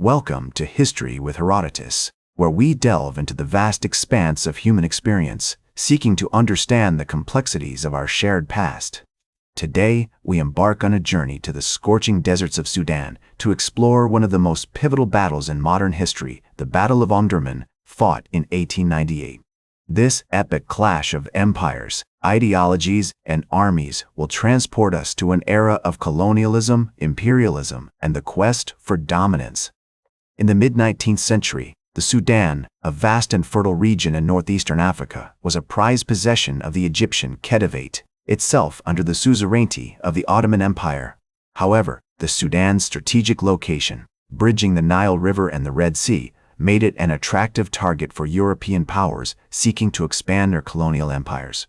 Welcome to History with Herodotus, where we delve into the vast expanse of human experience, seeking to understand the complexities of our shared past. Today, we embark on a journey to the scorching deserts of Sudan to explore one of the most pivotal battles in modern history, the Battle of Omdurman, fought in 1898. This epic clash of empires, ideologies, and armies will transport us to an era of colonialism, imperialism, and the quest for dominance. In the mid-19th century, the Sudan, a vast and fertile region in northeastern Africa, was a prized possession of the Egyptian Khedivate, itself under the suzerainty of the Ottoman Empire. However, the Sudan's strategic location, bridging the Nile River and the Red Sea, made it an attractive target for European powers seeking to expand their colonial empires.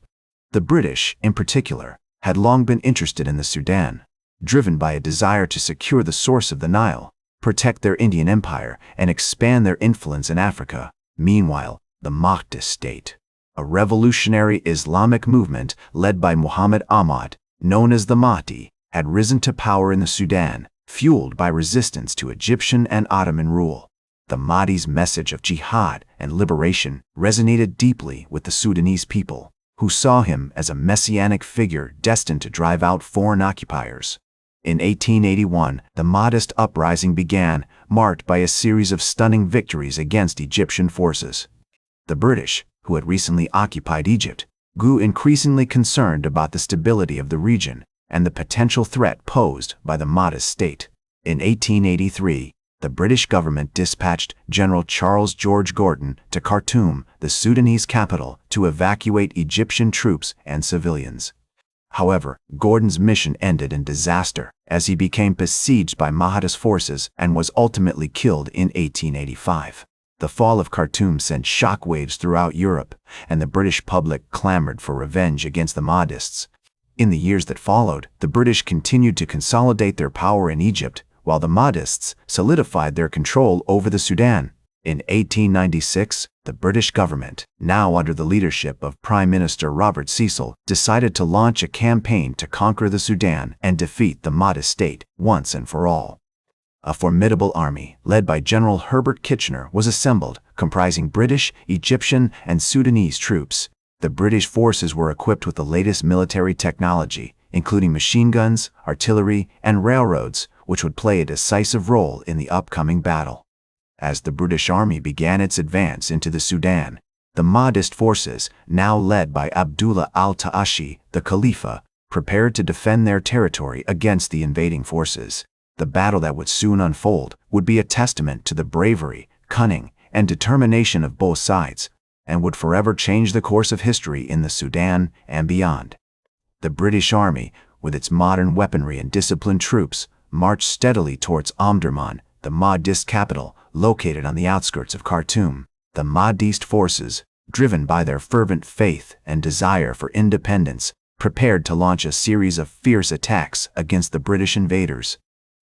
The British, in particular, had long been interested in the Sudan, driven by a desire to secure the source of the Nile, protect their Indian empire, and expand their influence in Africa. Meanwhile, the Mahdist state, a revolutionary Islamic movement led by Muhammad Ahmad, known as the Mahdi, had risen to power in the Sudan, fueled by resistance to Egyptian and Ottoman rule. The Mahdi's message of jihad and liberation resonated deeply with the Sudanese people, who saw him as a messianic figure destined to drive out foreign occupiers. In 1881, the Mahdist uprising began, marked by a series of stunning victories against Egyptian forces. The British, who had recently occupied Egypt, grew increasingly concerned about the stability of the region and the potential threat posed by the Mahdist state. In 1883, the British government dispatched General Charles George Gordon to Khartoum, the Sudanese capital, to evacuate Egyptian troops and civilians. However, Gordon's mission ended in disaster as he became besieged by Mahdist forces and was ultimately killed in 1885. The fall of Khartoum sent shockwaves throughout Europe, and the British public clamored for revenge against the Mahdists. In the years that followed, the British continued to consolidate their power in Egypt, while the Mahdists solidified their control over the Sudan. In 1896, the British government, now under the leadership of Prime Minister Robert Cecil, decided to launch a campaign to conquer the Sudan and defeat the Mahdist state once and for all. A formidable army, led by General Herbert Kitchener, was assembled, comprising British, Egyptian, and Sudanese troops. The British forces were equipped with the latest military technology, including machine guns, artillery, and railroads, which would play a decisive role in the upcoming battle. As the British Army began its advance into the Sudan, the Mahdist forces, now led by Abdullah al-Ta'ashi, the Khalifa, prepared to defend their territory against the invading forces. The battle that would soon unfold would be a testament to the bravery, cunning, and determination of both sides, and would forever change the course of history in the Sudan and beyond. The British Army, with its modern weaponry and disciplined troops, marched steadily towards Omdurman, the Mahdist capital, located on the outskirts of Khartoum. The Mahdist forces, driven by their fervent faith and desire for independence, prepared to launch a series of fierce attacks against the British invaders.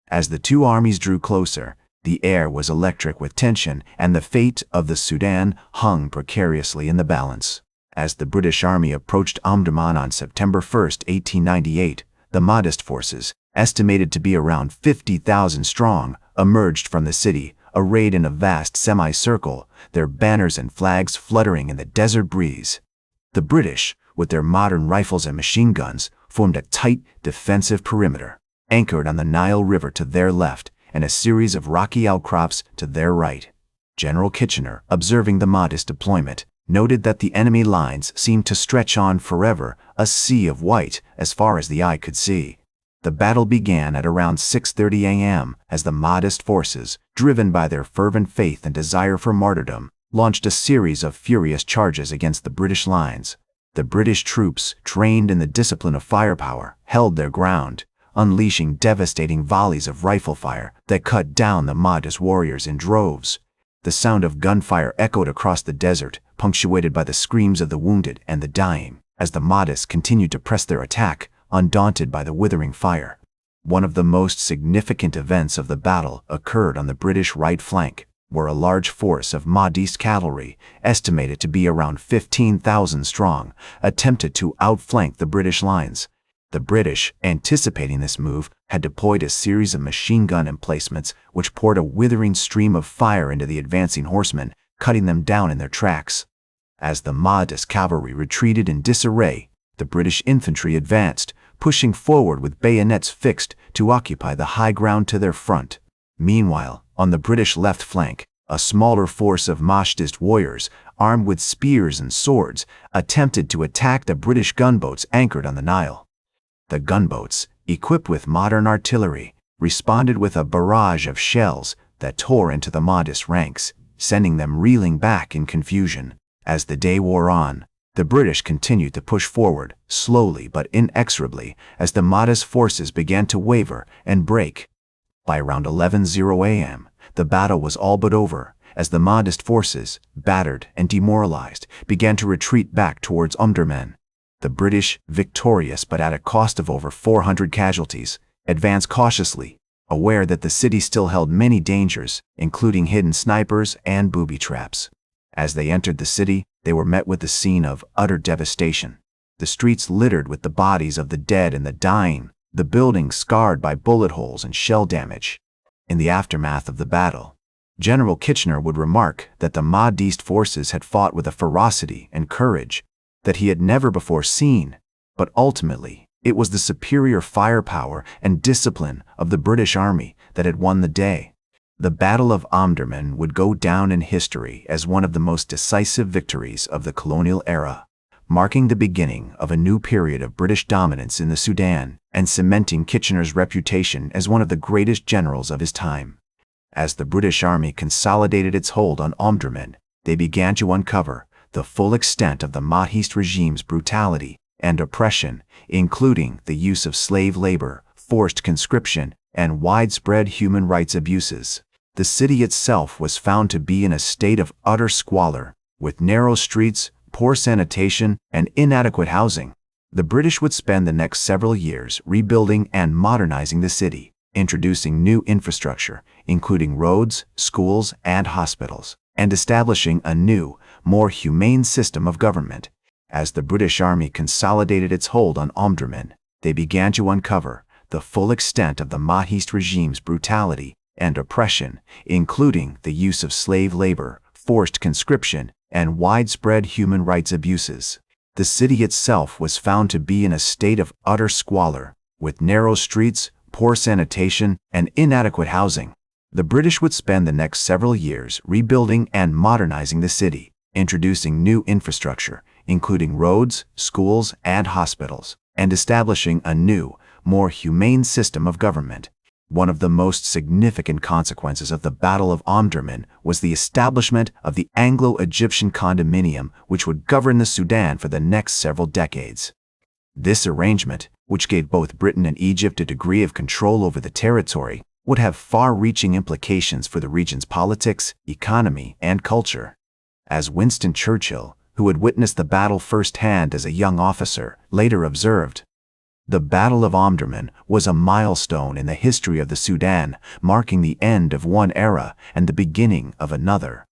As the two armies drew closer, the air was electric with tension, and the fate of the Sudan hung precariously in the balance. As the British Army approached Omdurman on September 1, 1898, the Mahdist forces, estimated to be around 50,000 strong, emerged from the city, arrayed in a vast semicircle, their banners and flags fluttering in the desert breeze. The British, with their modern rifles and machine guns, formed a tight, defensive perimeter, anchored on the Nile River to their left and a series of rocky outcrops to their right. General Kitchener, observing the Mahdist deployment, noted that the enemy lines seemed to stretch on forever, a sea of white as far as the eye could see. The battle began at around 6:30 a.m. as the Mahdist forces, driven by their fervent faith and desire for martyrdom, launched a series of furious charges against the British lines. The British troops, trained in the discipline of firepower, held their ground, unleashing devastating volleys of rifle fire that cut down the Mahdist warriors in droves. The sound of gunfire echoed across the desert, punctuated by the screams of the wounded and the dying, as the Mahdists continued to press their attack, undaunted by the withering fire. One of the most significant events of the battle occurred on the British right flank, where a large force of Mahdist cavalry, estimated to be around 15,000 strong, attempted to outflank the British lines. The British, anticipating this move, had deployed a series of machine gun emplacements which poured a withering stream of fire into the advancing horsemen, cutting them down in their tracks. As the Mahdist cavalry retreated in disarray, the British infantry advanced, pushing forward with bayonets fixed to occupy the high ground to their front. Meanwhile, on the British left flank, a smaller force of Mahdist warriors, armed with spears and swords, attempted to attack the British gunboats anchored on the Nile. The gunboats, equipped with modern artillery, responded with a barrage of shells that tore into the Mahdist ranks, sending them reeling back in confusion. As the day wore on, the British continued to push forward, slowly but inexorably, as the Mahdist forces began to waver and break. By around 11:00 a.m., the battle was all but over, as the Mahdist forces, battered and demoralized, began to retreat back towards Omdurman. The British, victorious but at a cost of over 400 casualties, advanced cautiously, aware that the city still held many dangers, including hidden snipers and booby traps. As they entered the city, they were met with a scene of utter devastation. The streets littered with the bodies of the dead and the dying, the buildings scarred by bullet holes and shell damage. In the aftermath of the battle, General Kitchener would remark that the Mahdist forces had fought with a ferocity and courage that he had never before seen, but ultimately it was the superior firepower and discipline of the British Army that had won the day. The Battle of Omdurman would go down in history as one of the most decisive victories of the colonial era, marking the beginning of a new period of British dominance in the Sudan and cementing Kitchener's reputation as one of the greatest generals of his time. As the British Army consolidated its hold on Omdurman, they began to uncover the full extent of the Mahdist regime's brutality and oppression, including the use of slave labor, forced conscription, and widespread human rights abuses. The city itself was found to be in a state of utter squalor, with narrow streets, poor sanitation, and inadequate housing. The British would spend the next several years rebuilding and modernizing the city, introducing new infrastructure, including roads, schools, and hospitals, and establishing a new, more humane system of government. As the British Army consolidated its hold on Omdurman, they began to uncover the full extent of the Mahdist regime's brutality and oppression, including the use of slave labor, forced conscription, and widespread human rights abuses. The city itself was found to be in a state of utter squalor, with narrow streets, poor sanitation, and inadequate housing. The British would spend the next several years rebuilding and modernizing the city, introducing new infrastructure, including roads, schools, and hospitals, and establishing a new, more humane system of government. One of the most significant consequences of the Battle of Omdurman was the establishment of the Anglo-Egyptian condominium, which would govern the Sudan for the next several decades. This arrangement, which gave both Britain and Egypt a degree of control over the territory, would have far-reaching implications for the region's politics, economy, and culture. As Winston Churchill, who had witnessed the battle firsthand as a young officer, later observed, "The Battle of Omdurman was a milestone in the history of the Sudan, marking the end of one era and the beginning of another."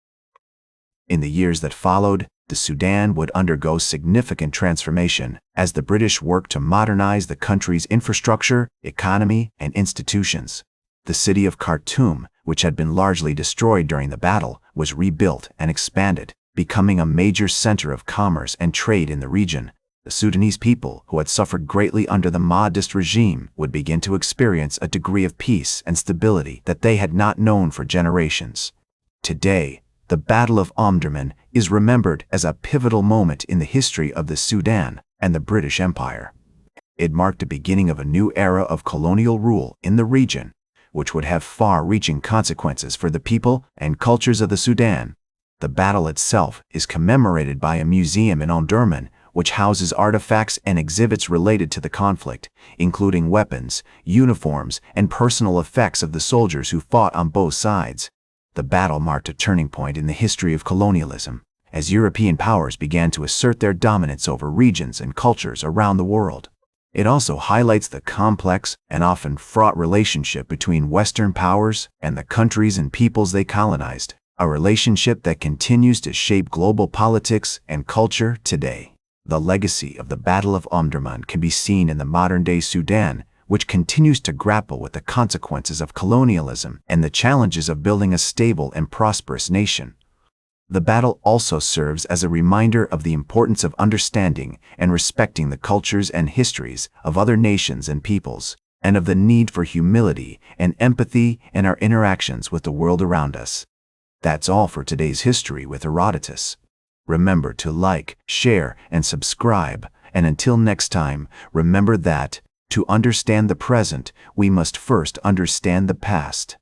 In the years that followed, the Sudan would undergo significant transformation as the British worked to modernize the country's infrastructure, economy, and institutions. The city of Khartoum, which had been largely destroyed during the battle, was rebuilt and expanded, becoming a major center of commerce and trade in the region. The Sudanese people, who had suffered greatly under the Mahdist regime, would begin to experience a degree of peace and stability that they had not known for generations. Today, the Battle of Omdurman is remembered as a pivotal moment in the history of the Sudan and the British Empire. It marked the beginning of a new era of colonial rule in the region, which would have far-reaching consequences for the people and cultures of the Sudan. The battle itself is commemorated by a museum in Omdurman, which houses artifacts and exhibits related to the conflict, including weapons, uniforms, and personal effects of the soldiers who fought on both sides. The battle marked a turning point in the history of colonialism, as European powers began to assert their dominance over regions and cultures around the world. It also highlights the complex and often fraught relationship between Western powers and the countries and peoples they colonized, a relationship that continues to shape global politics and culture today. The legacy of the Battle of Omdurman can be seen in the modern-day Sudan, which continues to grapple with the consequences of colonialism and the challenges of building a stable and prosperous nation. The battle also serves as a reminder of the importance of understanding and respecting the cultures and histories of other nations and peoples, and of the need for humility and empathy in our interactions with the world around us. That's all for today's History with Herodotus. Remember to like, share, and subscribe, and until next time, remember that, to understand the present, we must first understand the past.